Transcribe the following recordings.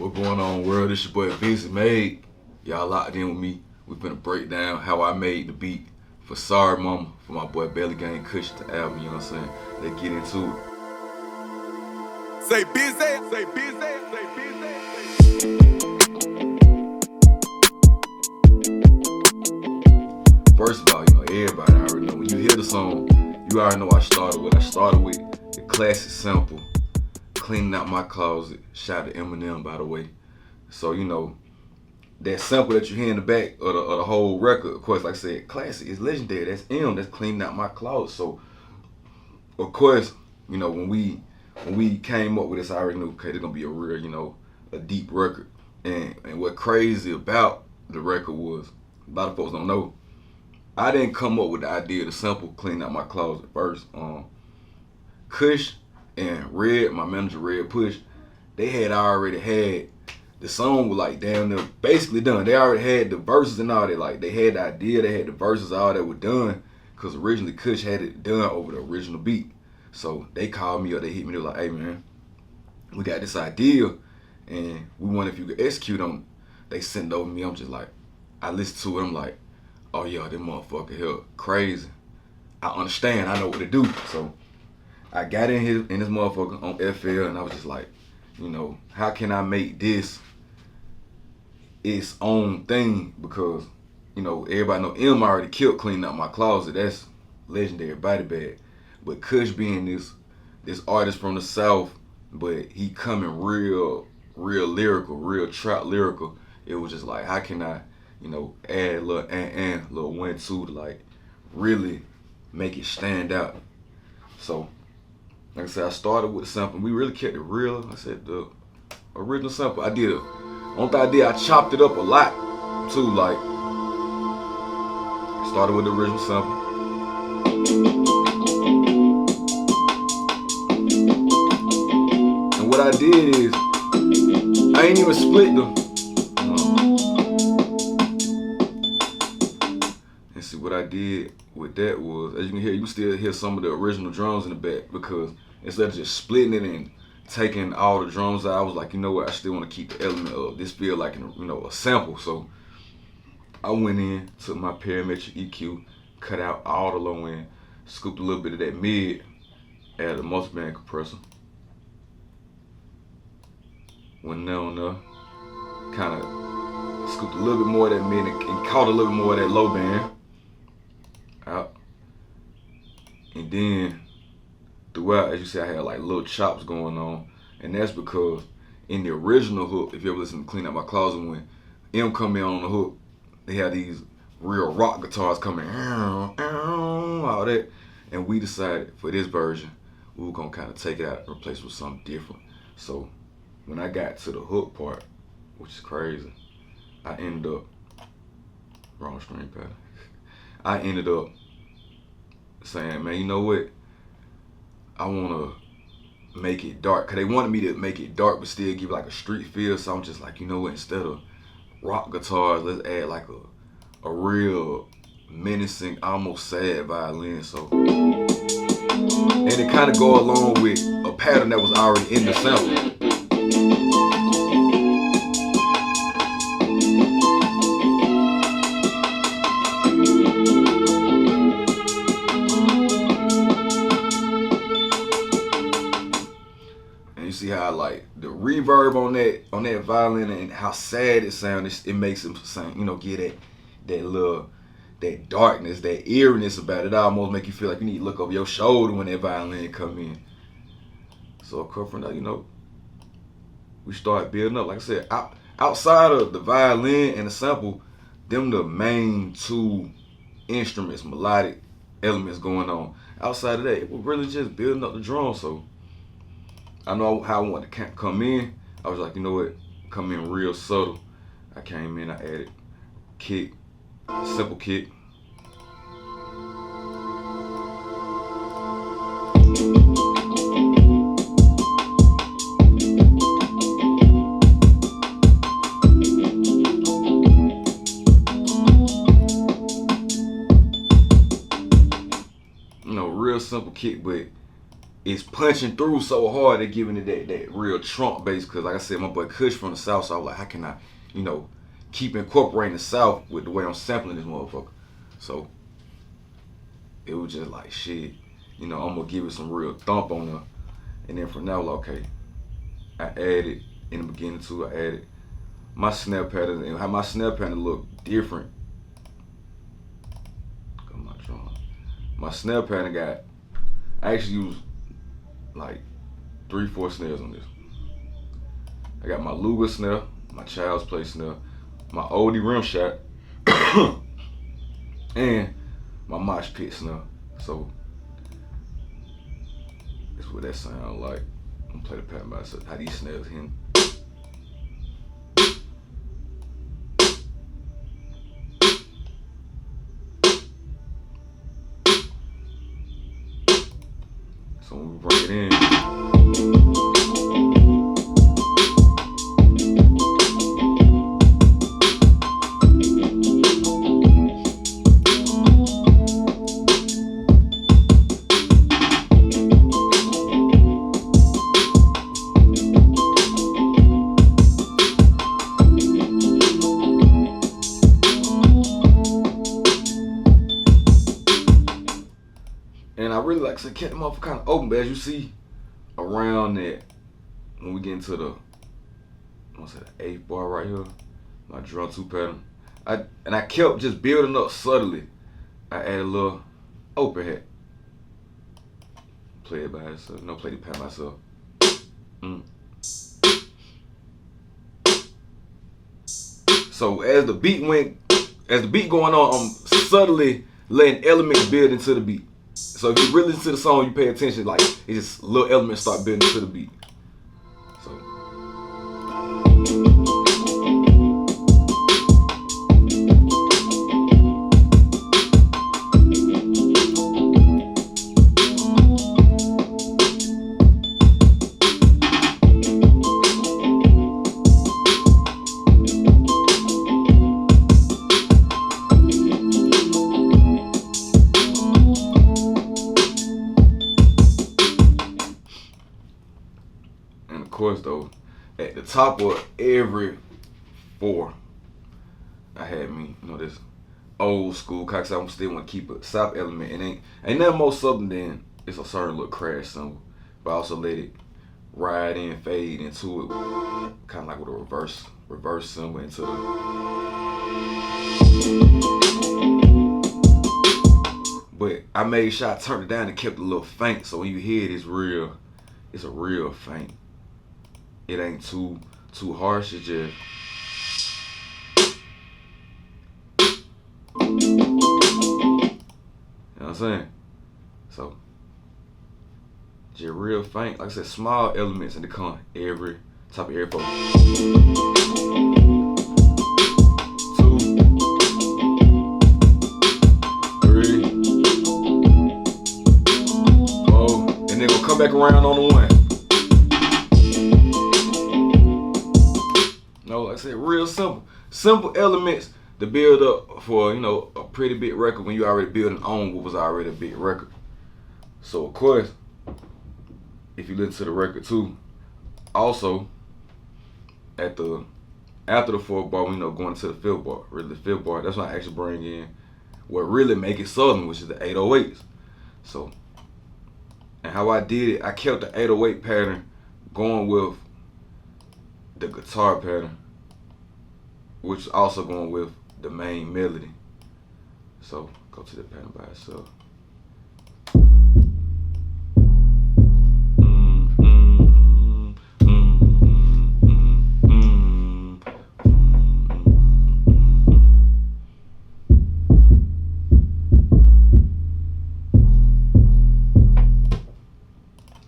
What going on, world? It's your boy Bizzie Made. Y'all locked in with me. We finna break down how I made the beat for Sorry Mama for my boy Belly Gang Kush, the album, you know what I'm saying? Let's get into it. Say busy, say busy, say busy. First of all, everybody already know. When you hear the song, you already know what I started with. I started with the classic sample, Cleaning Out My Closet. Shout out to Eminem, by the way. So, that sample that you hear in the back of the whole record, of course, like I said, classic, it's legendary. That's M, that's Cleaning Out My Closet. So, of course, when we came up with this, I already knew, okay, it's gonna be a real, a deep record. And what crazy about the record was, a lot of folks don't know, I didn't come up with the idea of the sample Cleaning Out My Closet first. Kush and Red, my manager Red Push, they had already had the song was like damn near basically done. They already had the verses and all that. Like they had the idea, they had the verses, all that were done. Cause originally Kush had it done over the original beat. So they called me or they hit me, they were like, hey man, we got this idea and we wonder if you could execute on it. They sent it over to me. I'm just like, I listened to it, I'm like, oh yeah, this motherfucker here crazy. I understand, I know what to do. So I got in this motherfucker on FL and I was just like, how can I make this its own thing? Because, everybody know M already killed Cleaning Out My Closet. That's legendary body bag. But Kush being this artist from the South, but he coming real lyrical, real trap lyrical. It was just like, how can I, add a little little 1-2 to like really make it stand out. So like I said, I started with the sample. We really kept it real. I said the original sample. Only thing I did, I chopped it up a lot too. Like started with the original sample. And what I did is I ain't even split them. And see what I did with that was, as you can hear, you still hear some of the original drums in the back because instead of just splitting it and taking all the drums out, I was like, you know what, I still want to keep the element of this feel like a sample. So I went in, took my parametric EQ, cut out all the low end, scooped a little bit of that mid, added a multi-band compressor. Went down there, kind of scooped a little bit more of that mid and caught a little bit more of that low band out. And then throughout, as you see, I had like little chops going on. And that's because in the original hook, if you ever listen to Clean Out My Closet, when M come in on the hook, they had these real rock guitars coming, all that. And we decided for this version, we were gonna kind of take it out and replace it with something different. So when I got to the hook part, which is crazy, I ended up, wrong string pattern. I ended up saying, man, you know what? I want to make it dark. Because they wanted me to make it dark but still give like a street feel. So I'm just like, you know what? Instead of rock guitars, let's add like a real menacing, almost sad violin. So, and it kind of go along with a pattern that was already in the sample. You see how like the reverb on that violin and how sad it sounds, it makes it sound, get that darkness, that eeriness about it. It almost make you feel like you need to look over your shoulder when that violin come in. So of course from that, we start building up. Like I said, outside of the violin and the sample, them the main two instruments, melodic elements going on. Outside of that, it was really just building up the drum. So I know how I want to come in. I was like, you know what? Come in real subtle. I came in, I added kick, simple kick. Real simple kick, but it's punching through so hard, they're giving it that real trunk bass. Cause like I said, my boy Kush from the South, so I was like, how can I, you know, keep incorporating the South with the way I'm sampling this motherfucker? So it was just like shit, you know, I'm gonna give it some real thump on there. And then from now, like, okay, I added in the beginning too, I added my snare pattern and how my snare pattern look different. Got my drum. My snare pattern I actually used like 3-4 snares on this. I got my Luger snare, my Child's Play snare, my oldie rim shot, and my mosh pit snare. So that's what that sound like. I'm gonna play the pattern by itself, how these snares hit. So when we bring it in, and I really like to keep the motherfucker kind of open, but as you see around that, when we get into the, what's that, the 8th bar right here, my drum 2 pattern, I kept just building up subtly. I added a little open hat. Play it by itself, no, play the pattern myself. So as the beat going on, I'm subtly letting elements build into the beat. So if you really listen to the song, you pay attention, like it's just little elements start building to the beat. So course though, at the top of every 4, I had me, you know, this old school, cause I still want to keep a South element. And ain't nothing more Southern than it's a certain little crash symbol, but I also let it ride in, fade into it, kind of like with a reverse symbol into the. But I made sure I turned it down and kept it a little faint, so when you hear it, it's a real faint. It ain't too harsh, it's just. You know what I'm saying? So, just real faint. Like I said, small elements in the con every top of every 4. 2, 3, 4, and then we'll come back around on the 1. No, like I said, real simple elements to build up for, you know, a pretty big record when you already building on what was already a big record. So of course, if you listen to the record too, also after the 4th bar, you know, going to the 5th bar, really the 5th bar, that's when I actually bring in what really make it Southern, which is the 808s. So, and how I did it, I kept the 808 pattern going with the guitar pattern, which is also going with the main melody. So go to the pattern by itself.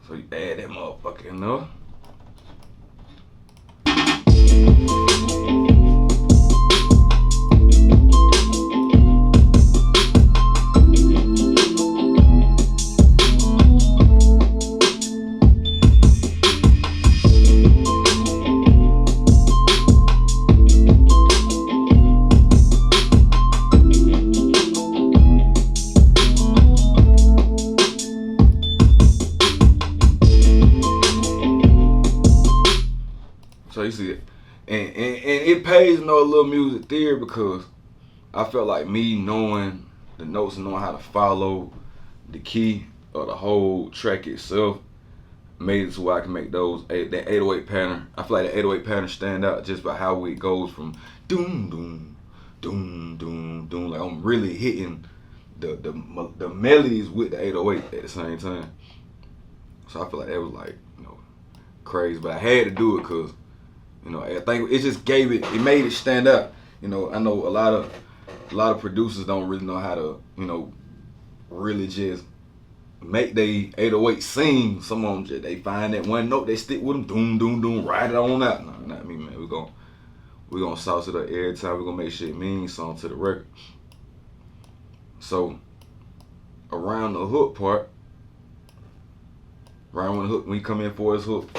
So you add that motherfucker in there. So you see it, and it pays to know a little music theory because I felt like me knowing the notes and knowing how to follow the key of the whole track itself made it to where I can make that 808 pattern. I feel like the 808 pattern stand out just by how it goes from doom doom doom doom doom. Like I'm really hitting the melodies with the 808 at the same time. So I feel like that was like, crazy, but I had to do it because, I think it just it made it stand out. I know a lot of producers don't really know how to, really just make they 808 sing. Some of them just, they find that one note, they stick with them, doom, doom, doom, ride it on out. No, not me, man. We're gonna sauce it up every time. We're gonna make sure it means something to the record. So around the hook part, when you come in for his hook,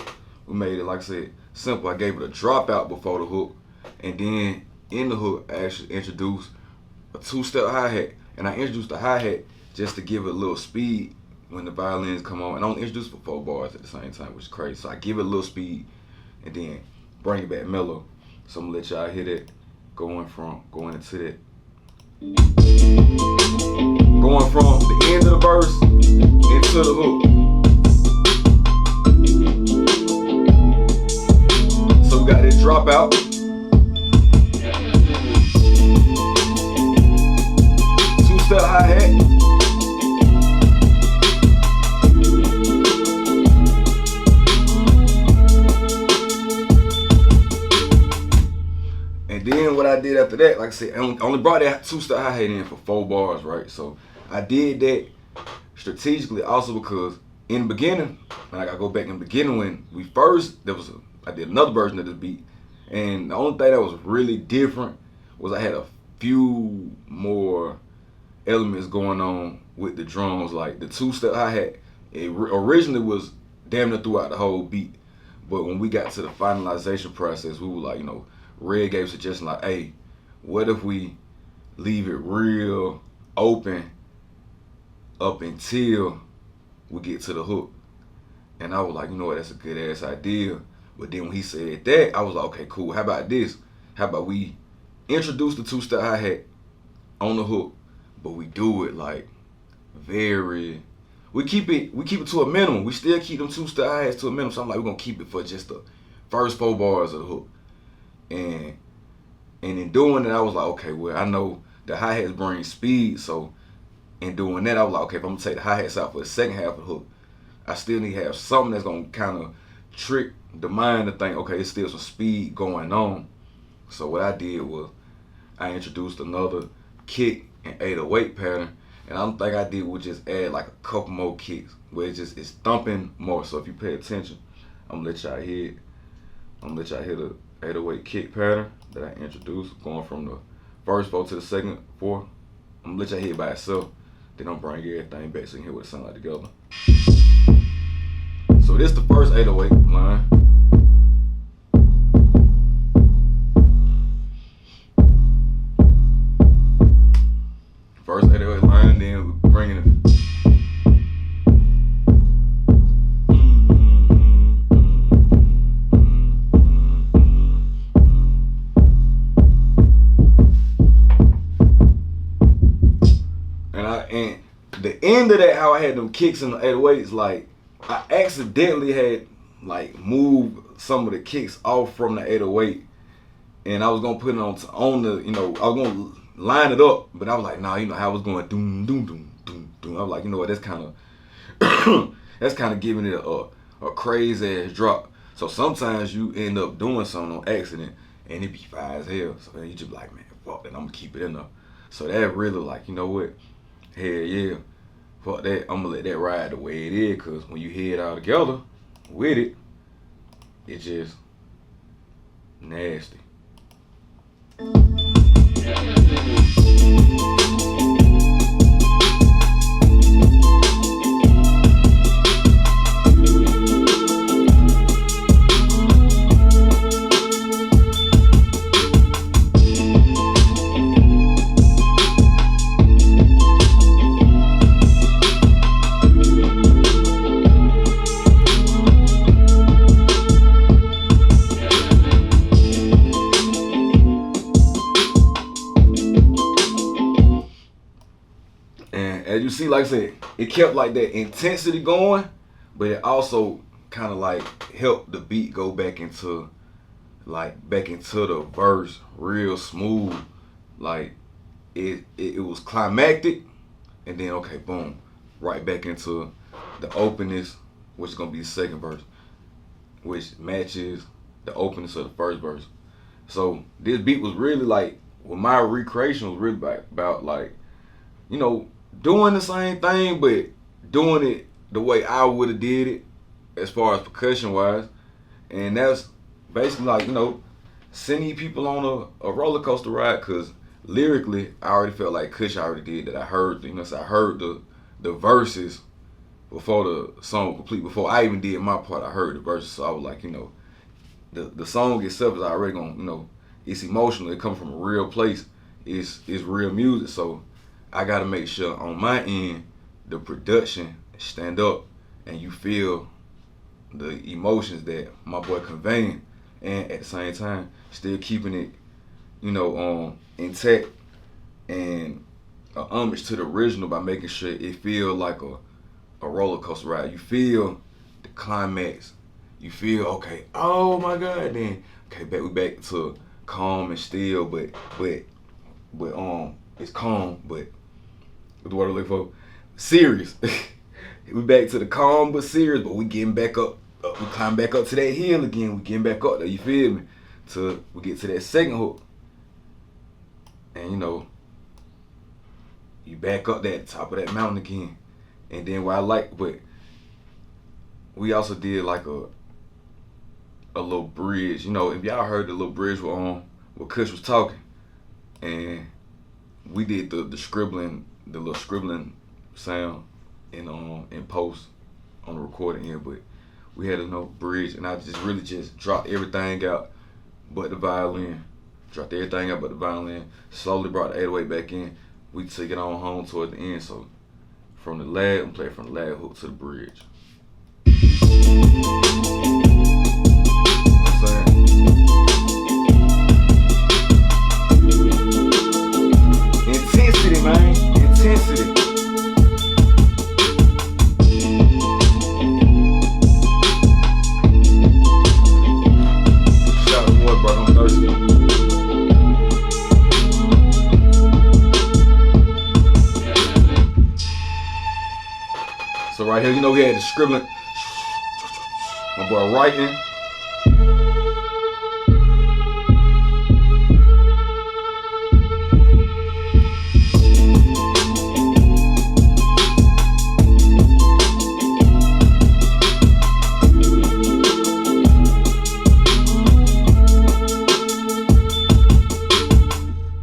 we made it, like I said, simple. I gave it a dropout before the hook, and then in the hook, I actually introduced a 2-step hi-hat. And I introduced the hi-hat just to give it a little speed when the violins come on. And I only introduce for 4 bars at the same time, which is crazy. So I give it a little speed and then bring it back mellow. So I'm gonna let y'all hear that going into that. Going from the end of the verse into the hook. So we got this dropout. 2-step hi-hat. And then what I did after that, like I said, I only brought that 2-step hi-hat in for 4 bars, right? So I did that strategically also because in the beginning, like I go back in the beginning when we first, I did another version of this beat. And the only thing that was really different was I had a few more elements going on with the drums. Like the 2-step hi-hat, it originally was damn near throughout the whole beat. But when we got to the finalization process, we were like, Red gave a suggestion like, hey, what if we leave it real open up until we get to the hook? And I was like, that's a good ass idea. But then when he said that, I was like, okay, cool. How about this? How about we introduce the 2-step hi-hat on the hook, but we do it like we keep it to a minimum. We still keep them 2-step hi-hats to a minimum. So I'm like, we're gonna keep it for just the first 4 bars of the hook. And in doing it, I was like, okay, well, I know the hi-hats bring speed, so in doing that, I was like, okay, if I'm gonna take the hi-hats out for the second half of the hook, I still need to have something that's gonna kind of trick the mind to think, okay, it's still some speed going on. So what I did was I introduced another kick and 808 pattern, and I don't think I did was just add like a couple more kicks where it's thumping more. So if you pay attention, I'm gonna let y'all hear it. I'm gonna let y'all hear the 808 kick pattern that I introduced, going from the first 4 to the second 4. I'm gonna let y'all hear it by itself. Then I'm bring everything back so you can hear what it sound like together. So this the first 808 line. First 808 line, and then we're bringing it. And the end of that, how I had them kicks in the 808s, like I accidentally had like moved some of the kicks off from the 808, and I was gonna put it on the, I was gonna line it up, but I was like, nah, how I was going doom doom doom doom doom. I was like, what, that's kind of giving it a crazy ass drop. So sometimes you end up doing something on accident and it be fire as hell. So then you just be like, man, fuck that, I'm gonna keep it in there. So that really like, what? Hell yeah, fuck that, I'm gonna let that ride the way it is, cause when you hear it all together with it, it's just nasty. you see, like I said, it kept like that intensity going, but it also kind of like helped the beat go back into the verse real smooth. Like it was climactic, and then okay, boom, right back into the openness, which is gonna be the second verse, which matches the openness of the first verse. So this beat was really like, well, my recreation was really about like, you know, doing the same thing, but doing it the way I would have did it as far as percussion wise. And that's basically like, you know, sending people on a roller coaster ride, because lyrically, I already felt like Kush already did that. I heard, you know, so I heard the verses before the song was complete. Before I even did my part, I heard the verses. So I was like, you know, the song itself is already gonna, you know, it's emotional. It comes from a real place. It's real music. So I gotta make sure on my end the production stand up and you feel the emotions that my boy conveying, and at the same time still keeping it, you know, intact and a homage to the original by making sure it feel like a roller coaster ride. You feel the climax. You feel okay. Oh my God! Then okay, we back to calm and still, but it's calm, but what the word I look for? Serious. We back to the calm but serious, but we getting back up. We climb back up to that hill again. We getting back up there. You feel me? Till we get to that second hook, and you know, you back up that top of that mountain again. And then what I like, but we also did like a little bridge. You know, if y'all heard the little bridge where Kush was talking, and we did the scribbling, the little scribbling sound in post on the recording end, but we had a bridge, and I just dropped everything out but the violin. Dropped everything out but the violin. Slowly brought the 808 back in. We took it on home toward the end. So from the lab, I'm playing from the lab hook to the bridge. Intensity, man. Intensity. Shout out to boy, bro. I'm thirsty. So right here, you know, we had the scribbling. My boy writing.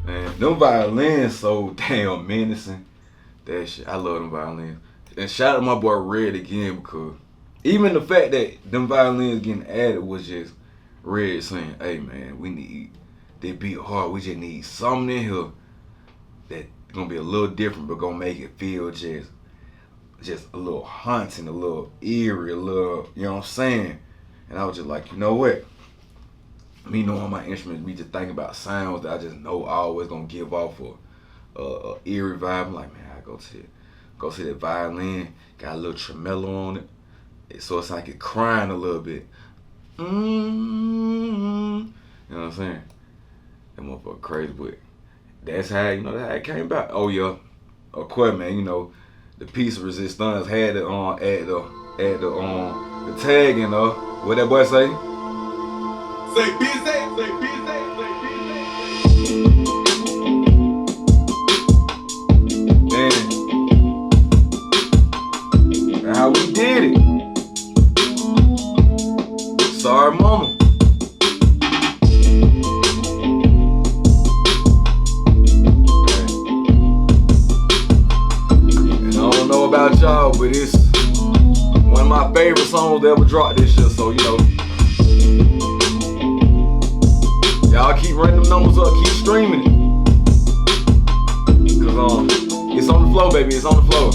Man, them violins so damn menacing. That shit, I love them violins. And shout out to my boy Red again, because even the fact that them violins getting added was just Red saying, hey man, we need that beat hard. We just need something in here that's gonna be a little different, but gonna make it feel just a little haunting, a little eerie, a little, you know what I'm saying? And I was just like, you know what? Me knowing my instruments, me just thinking about sounds that I just know always gonna give off a eerie vibe. I'm like, man, I go to that violin, got a little tremolo on it, so it's like it crying a little bit. You know what I'm saying? That motherfucker crazy, but that's how, you know, that's how it came about. Oh yeah, of course, man. You know, the piece of resistance had to add the tag and what that boy say? Say Bizzie, say Bizzie, say Bizzie. Man, how we did it. Sorry, mama. And I don't know about y'all, but it's one of my favorite songs that ever dropped this year. So, you know, y'all keep running them numbers up, keep streaming it. Cause it's on the flow, baby, it's on the flow.